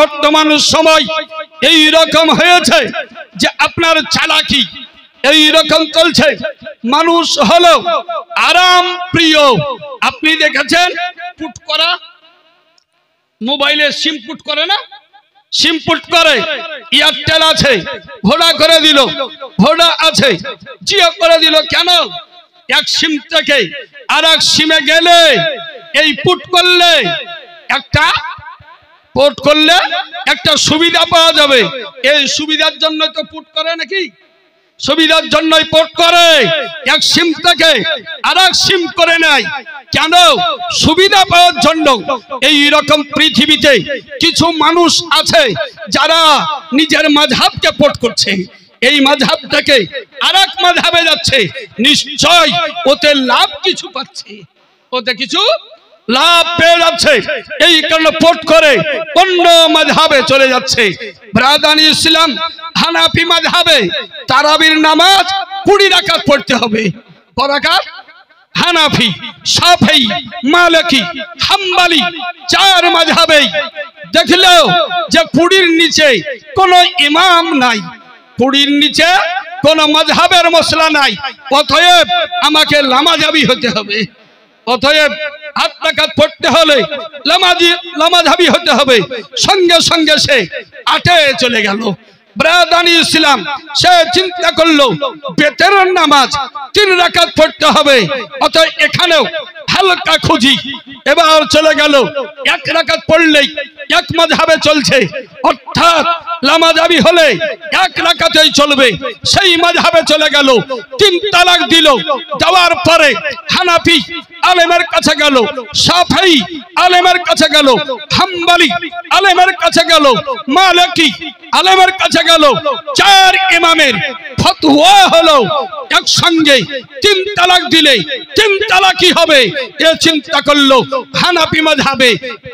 বর্তমান সময় এই রকম হয়েছে যে আপনার চালাকি এই রকম চলছে। মানুষ হলো আরাম প্রিয়। আপনি দেখেছেন পুট করা, মোবাইলে সিম পুট করে না, সিম পুট করে। এয়ারটেল আছে, ভোডা করে দিল, ভোডা আছে, জিও করে দিল। কেন? এক সিম থেকে আর এক সিমে গেলে এই পুট করলে একটা পোর্ট করলে একটা সুবিধা পাওয়া যাবে। এই সুবিধার জন্য তো পুট করে নাকি? সুবিধার জন্যই পোর্ট করে। এক সিম থেকে আর এক সিম করে নেয়। কেন? সুবিধা পাওয়ার জন্য। এই রকম পৃথিবীতে কিছু মানুষ আছে যারা নিজের মাযহাবকে পোর্ট করছে, এই মাযহাব থেকে আরেক মাযহাবে যাচ্ছে। নিশ্চয় ওতে লাভ কিছু পাচ্ছে, ওতে কিছু লাভ পেয়ে যাচ্ছে। এই কারণে পোর্ট করে অন্য মাযহাবে চলে যাচ্ছে। ব্রাদানি ইসলাম হানাফি মাযহাবে তারাবির নামাজ 20 রাকাত পড়তে হবে। ক রাকাত? হানাফি, শাফেঈ, মালিকি, হাম্বলি 4 মাযহাবে দেখলো যে 20-র নিচে কোনো ইমাম নাই, 20-র নিচে কোনো মাযহাবের মসলা নাই। অতএব আমাকে লামাযাবি হতে হবে। অতএব 8 রাকাত পড়তে হলে লামাযাবি হতে হবে। সঙ্গে সঙ্গে সে 8-এ চলে গেল। ব্রাদানি ইসলাম সে চিন্তা করলো বেতের নামাজ 3 রাকাত পড়তে হবে। অতএব এখানেও হালকা খুঁজি। এবার চলে গেল 1 রাকাত পড়লেই এক মাযহাবে চলছে, অর্থাৎ লামাযাবি হলে 1 রাকাতেই চলবে। সেই মাযহাবে চলে গেল, 3 তালাক দিল। দেওয়ার পরে হানাফি আলেমের কাছে গেল, শাফেঈ আলেমের কাছে গেল, হাম্বলি আলেমের কাছে গেল, মালিকি আলেমের কাছে গেল। 4 ইমামের ফতোয়া হলো একসঙ্গে 3 তালাক দিলে 3 তালাকই হবে। এ চিন্তা করলো হানাফি মাযহাবে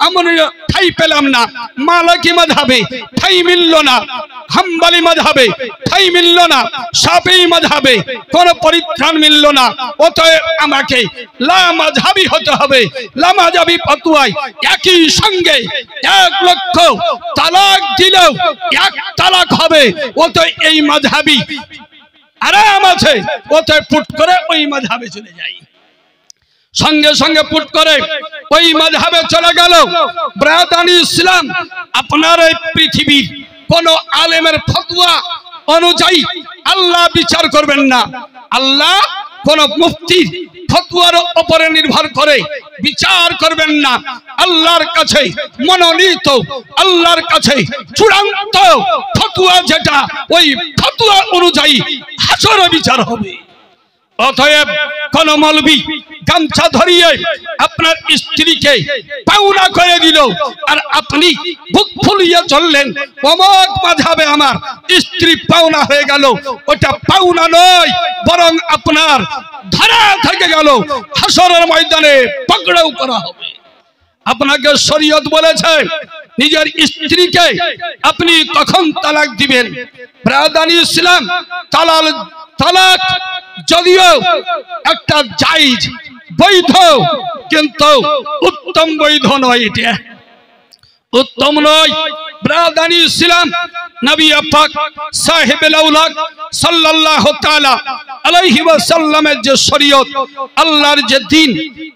আমরা ঠাই পেলাম না, মালিকি মাযহাবে ঠাই মিলল না, হাম্বলি মাযহাবে ঠাই মিলল না, শাফেঈ মাযহাবে কোনো পরিত্রাণ মিলল না। অতএব আমাকে লামাযাবি হতে হবে। লামাযাবি ফতোয়ায় একই সঙ্গে 1 লক্ষ তালাক দিলেও 1 তালাক হবে। অতএব এই মাযহাবি আরাম আছে। অতএব পুট করে ওই মাযহাবে চলে যাই। সঙ্গে সঙ্গে পুট করে ওই মাযহাবে চলে গেল। ব্রাদানি ইসলাম আপনার এই পৃথিবীর কোন আলেমের ফতোয়া অনুযায়ী আল্লাহ বিচার করবেন না। আল্লাহ কোন মুফতির ফতোয়ার উপরে নির্ভর করে বিচার করবেন না। আল্লাহর কাছে মনোনীত, আল্লাহর কাছে চূড়ান্ত ফতোয়া যেটা, ওই ফতোয়া অনুযায়ী হাসরে বিচার হবে। অতএব কোন মৌলবি গামছা ধরিয়ে আপনার স্ত্রীকে পাওনা করে দিল আর আপনি বুক ফুলিয়ে চললেন, অমুক মাযহাবে আমার স্ত্রী পাওনা হয়ে গেল, ওটা পাওনা নয়, বরং আপনার ধরা থেকে গেল, হাসরের ময়দানে পাকড়াও করা হবে। আপনাকে শরীয়ত বলেছে নিজের স্ত্রীকে আপনি কখন তালাক দিবেন। ব্রাদানি ইসলাম তালাক যদিও একটা জায়েজ বৈধ, কিন্তু উত্তম বৈধ নয়, এটা উত্তম নয়। ব্রাদানি ইসলাম নবী পাক সাহেবুল আওলাদ সাল্লাল্লাহু তাআলা আলাইহি ওয়াসাল্লামের যে শরীয়ত, আল্লাহর যে দিন,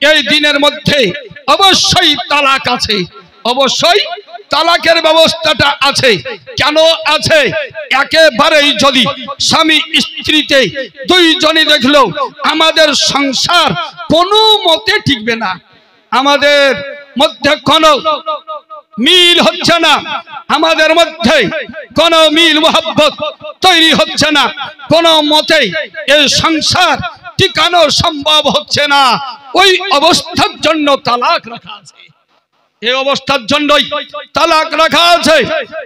এই দিনের মধ্যে অবশ্যই তালাক আছে, অবশ্যই তালাকের ব্যবস্থাটা আছে। কেন আছে? একেবারেই যদি স্বামী স্ত্রীতে 2 জনই দেখলো আমাদের সংসার কোনো মতে টিকবে না, আমাদের মধ্যে কোনো মিল হচ্ছে না, আমাদের মধ্যে কোনো মিল মোহাব্বত তৈরি হচ্ছে না, কোনো মতে এই সংসার টিকানো সম্ভব হচ্ছে না, ওই অবস্থার জন্য তালাক রাখা আছে। এই অবস্থার জন্যই তালাক রাখা আছে।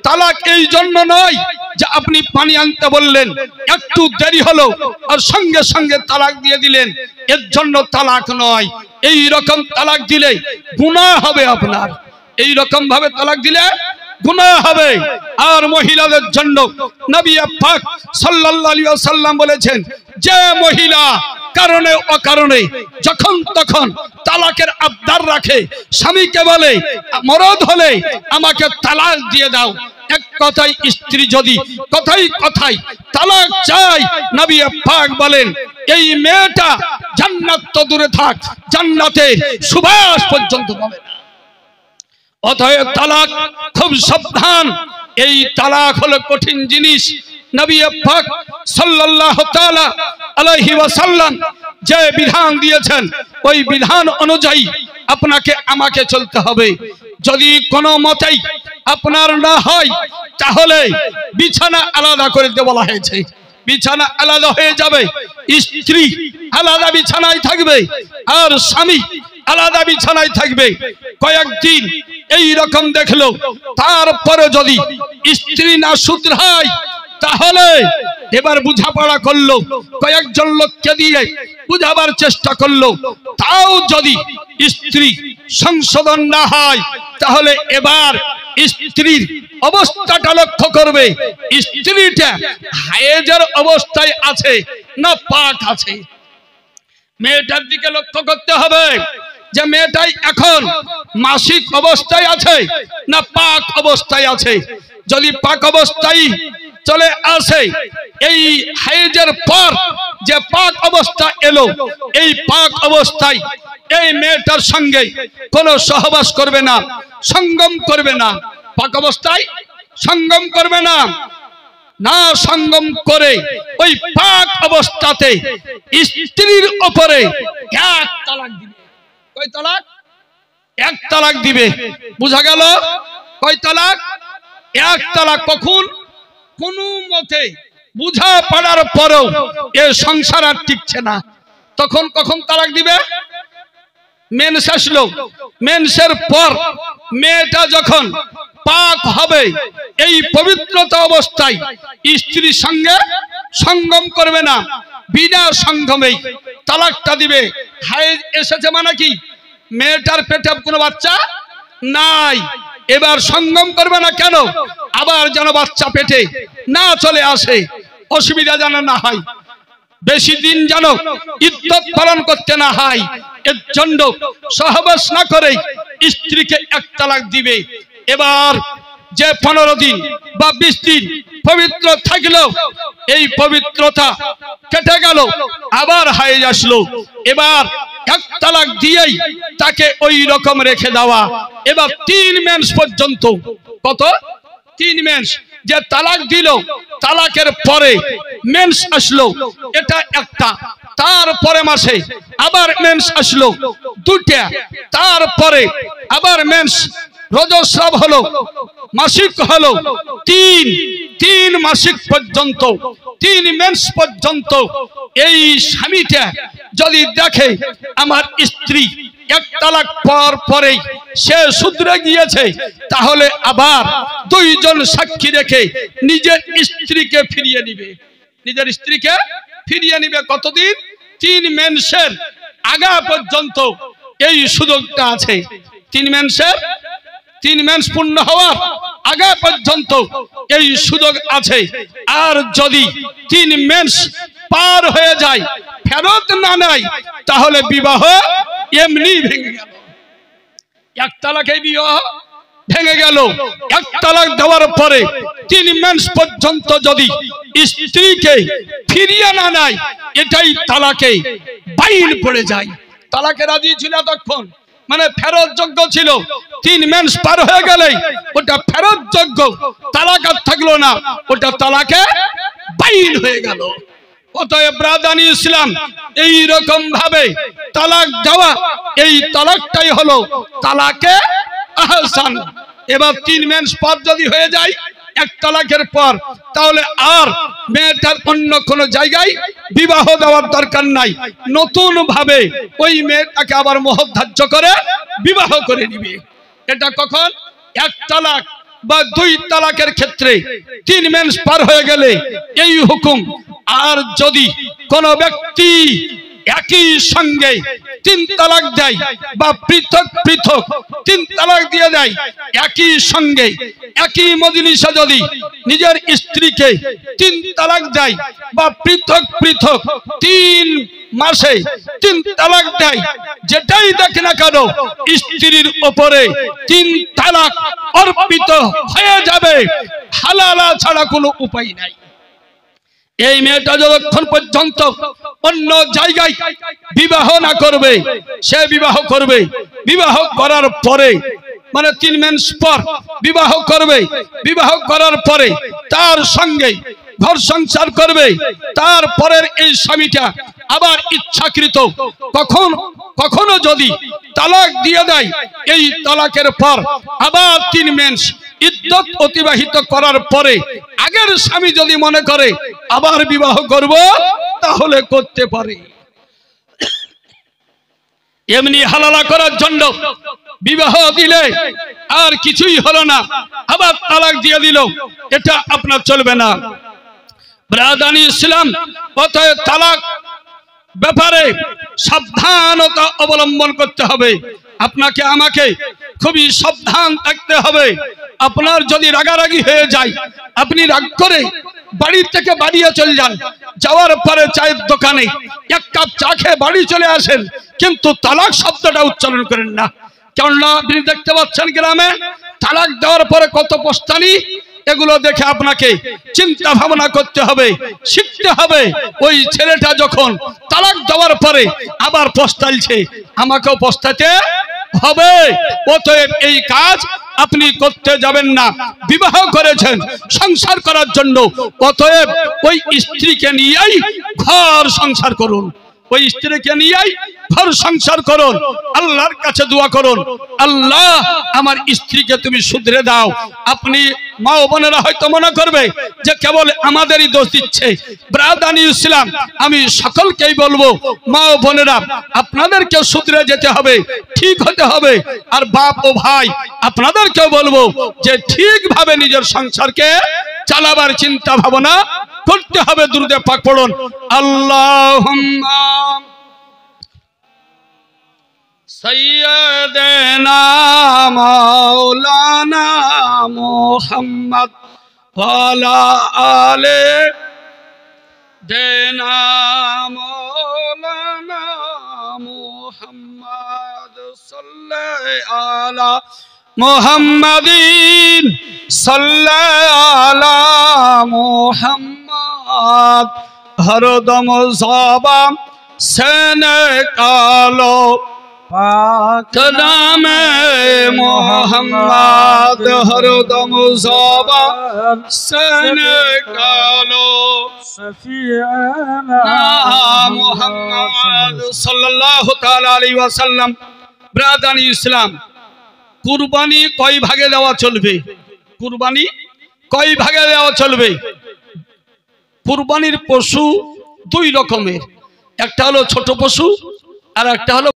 তালাক এই জন্য নয় যে আপনি পানি আনতে বললেন, একটু দেরি হলো আর সঙ্গে সঙ্গে তালাক দিয়ে দিলেন, এর জন্য তালাক নয়। এই রকম তালাক দিলে গুনাহ হবে আপনার, এই রকম ভাবে তালাক দিলে গুনাহ হবে। আর মহিলাদের জন্য নবী পাক সাল্লাল্লাহু আলাইহি ওয়াসাল্লাম বলেছেন, যে মহিলা কারণে অকারণে যখন তখন তালাকের আবদার রাখে, স্বামীকে বলে মরদ হলে আমাকে তালাক দিয়ে দাও, এক কথায় স্ত্রী যদি কথাই কথাই তালাক চায়, নবী পাক বলেন এই মেয়েটা জান্নাত তো দূরে থাক, জান্নাতে সুবাস পর্যন্ত পাবে না। অতএব তালাক খুব সাবধান। এই তালাক হলো কঠিন জিনিস। নবী পাক সাল্লাল্লাহু তাআলা আলাইহি ওয়াসাল্লাম যে বিধান দিয়েছেন ওই বিধান অনুযায়ী আপনাকে আমাকে চলতে হবে। যদি কোনো মতেই আপনার না হয় তাহলে বিছানা আলাদা করে দিতে বলা হয়েছে। বিছানা আলাদা হয়ে যাবে, স্ত্রী আলাদা বিছানায় থাকবে আর স্বামী আলাদা বিছানায় থাকবে। কয়েকদিন এই রকম দেখলো, তারপরে যদি স্ত্রী না শুধরায় তাহলে এবার বুঝাপড়া করলো, কয়েকজন লোককে দিয়ে বুঝাবার চেষ্টা করলো, তাও যদি স্ত্রী সংশোধন না হয় তাহলে এবার স্ত্রীর অবস্থাটা লক্ষ্য করবে, স্ত্রীটা হায়েজের অবস্থায় আছে না পাক আছে। মেয়েটার দিকে লক্ষ্য করতে হবে যে মেয়েটাই এখন মাসিক অবস্থায় আছে না পাক অবস্থায় আছে। যদি পাক অবস্থায় চলে আসে, এই হায়েজের পর যে পাক অবস্থা এলো, এই পাক অবস্থায় এই মেয়েটার সঙ্গে কোনো সহবাস করবে না, সঙ্গম করবে না। পাক অবস্থায় সঙ্গম করবে না, না সঙ্গম করে ওই পাক অবস্থাতে স্ত্রীর উপরে এক তালাক দিবে। কয় তালাক? এক তালাক দিবে। বুঝা গেল? কয় তালাক? এক তালাক। কখন? কোন মতে বুঝা পড়ার পরেও এ সংসার আর টিকছে না, তখন কখন তালাক দিবে? মেন্স আসলো, মেন্সের পর মেয়েটা যখন পাক হবে, এই পবিত্রতা অবস্থায় স্ত্রীর সঙ্গে সঙ্গম করবে না, বিনা সঙ্গমেই তালাকটা দিবে। হায়েজ এসেছে মানে কি? মেয়েটার পেটে কোনো বাচ্চা নাই, এবার সঙ্গম করবে না। কেন? আবার যেন বাচ্চা পেটে না চলে আসে, অসুবিধা যেন না হয়, বেশি দিন যেন ইদ্যত পালন করতে না হয়, এর জন্য সহবাস না করে স্ত্রীকে এক তালাক দিবে। এবার যে 15 দিন বা 20 দিন পবিত্র থাকলো, এই পবিত্রতা কেটে গেল, আবার হায়েজ আসলো, এবার এক তালাক দিয়েই তাকে ওই রকম রেখে দেওয়া। এবার 3 মেন্স পর্যন্ত। কত? 3 মেন্স। যে তালাক দিল, তালাকের পরে মেন্স আসলো, এটা একটা। তারপরে মাসে আবার মেন্স আসলো, 2টা। তারপরে আবার মেন্স, রজস্রাব হলো, মাসিক হলো, 3 মাসিক পর্যন্ত, 3 মেন্স পর্যন্ত এই স্বামীটা যদি দেখে আমার স্ত্রী এক তালাক পর পরেই সে শুধরে গিয়েছে, তাহলে আবার 2 জন সাক্ষী রেখে নিজের স্ত্রীকে ফিরিয়ে নিবে। নিজের স্ত্রীকে ফিরিয়ে নিবে কতদিন? 3 মেন্সের আগা পর্যন্ত এই সুযোগটা আছে। 3 মেন্স পূর্ণ হওয়ার আগা পর্যন্ত এই সুযোগ আছে। আর যদি 3 মেন্স পার হয়ে যায়, ফেরত না নেয়, তাহলে বিবাহ এমনি ভেঙে গেল। এক তালাকে বিবাহ ভেঙে গেল। এক তালাক দেওয়ার পরে 3 মেন্স পর্যন্ত যদি স্ত্রীকে ফিরিয়ে না নেয়, এটাই তালাকে বাইন পড়ে যায়। তালাকে রাজি ছিল তখন, মানে ফেরত যোগ্য ছিল। 3 মেন্স পার হয়ে গেলেই ওটা ফেরত যোগ্য, তালাক আর থাকলো না, ওটা তালাকে বাইন হয়ে গেল। অতএব ব্রাদানি ইসলাম এই রকম ভাবে তালাক দেওয়া, এই তালাকটাই হলো তালাকে আহসান। এবার 3 মেন্স পর যদি হয়ে যায় এক তালাকের পর, তাহলে আর মেয়েটার অন্য কোনো জায়গায় বিবাহ দেওয়ার দরকার নাই। নতুন ভাবে ওই মেয়েটাকে আবার মোহর ধার্য করে বিবাহ করে নিবে। এটা কখন? এক তালাক বা 2 তালাকের ক্ষেত্রে 3 মেন্স পার হয়ে গেলে এই হুকুম। আর যদি কোন ব্যক্তি একই সঙ্গে 3 তালাক দেয় বা পৃথক পৃথক 3 তালাক দিয়ে দেয়, একই সঙ্গে একই মজলিসে যদি নিজের স্ত্রীকে 3 তালাক দেয় বা পৃথক পৃথক 3 মাসে 3 তালাক দেয়, যেটাই দেখে না কেন স্ত্রীর উপরে 3 তালাক অর্পিত হয়ে যাবে, হালালা ছাড়া কোনো উপায় নাই। এই মেয়েটা যতক্ষণ পর্যন্ত অন্য জায়গায় বিবাহ না করবে, সে বিবাহ করবে, বিবাহ করার পরে মানে 3 মাস পর বিবাহ করবে, বিবাহ করার পরে তার সঙ্গে ঘর সংসার করবে, তারপরের এই স্বামীটা আবার ইচ্ছাকৃত কখনো যদি তালাক দিয়ে দেয়, এই তালাকের পর আবার 3 মাস ইদ্যত অতিবাহিত করার পরে আগের স্বামী যদি মনে করে আবার বিবাহ করব, তাহলে করতে পারে। এমনি হালালা করার জন্য বিবাহ দিলে আর কিছুই হলো না, আবার তালাক দিয়ে দিল, এটা আপনার চলবে না। ব্রাদানি ইসলাম অতএব তালাক ব্যাপারে সাবধানতা অবলম্বন করতে হবে। আপনাকে আমাকে খুবই সাবধান থাকতে হবে। আপনার যদি রাগারাগি হয়ে যায়, আপনি রাগ করে বাড়ি থেকে বাড়িয়ে চলে যান, যাওয়ার পরে চায়ের দোকানে 1 কাপ চা খেয়ে বাড়ি চলে আসেন, কিন্তু তালাক শব্দটা উচ্চারণ করেন না। কেননা আপনি দেখতে পাচ্ছেন গ্রামে তালাক দেওয়ার পরে কত পস্তানি, এগুলো দেখে আপনাকে চিন্তা ভাবনা করতে হবে, শিখতে হবে। ওই ছেলেটা যখন তালাক দেওয়ার পরে আবার পস্তাইছে, আমাকেও পস্তাতে হবে। অতএব এই কাজ আপনি করতে যাবেন না। বিবাহ করেছেন সংসার করার জন্য, অতএব ওই স্ত্রীকে নিয়েই ঘর সংসার করুন, ওই স্ত্রীকে নিয়েই ঘর সংসার করুন, আল্লাহর কাছে দোয়া করুন, আল্লাহ আমার স্ত্রীকে তুমি শুধরে দাও। আপনি মা ও বোনেরা হয়তো মনে করবে যে কেবল আমাদেরই দোষ দিচ্ছে। ব্রাদানি ইসলাম আমি সকলকেই বলবো, মা ও বোনেরা আপনাদেরকেও শুধরে যেতে হবে, ঠিক হতে হবে। আর বাপ ও ভাই আপনাদেরকেও বলবো যে ঠিকভাবে নিজের সংসারকে চালাবার চিন্তা ভাবনা করতে হবে। দুরূদে পাক পড়ুন, আল্লাহুম্মা সাইয়্যিদানা মাওলানা মুহাম্মদ ওয়া আলা আলি দেনা মাওলানা মুহাম্মদ সাল্লাল্লাহু আলা মুহাম্মাদিন সাল্লাল্লাহু আলা মুহাম্মদ হরদম জবান সেনে কালো পাক নামে মুহাম্মদ হরদম জবান সেনে কালো সফিয়ানা মুহাম্মদ সাল্লাল্লাহু তাআলা আলাইহি ওয়াসাল্লাম। ব্রাদানি ইসলাম, কুরবানি কয় ভাগে দেওয়া চলবে? কুরবানি কয় ভাগে দেওয়া চলবে? কুরবানির পশু 2 রকমের, একটা হলো ছোট পশু আর একটা হলো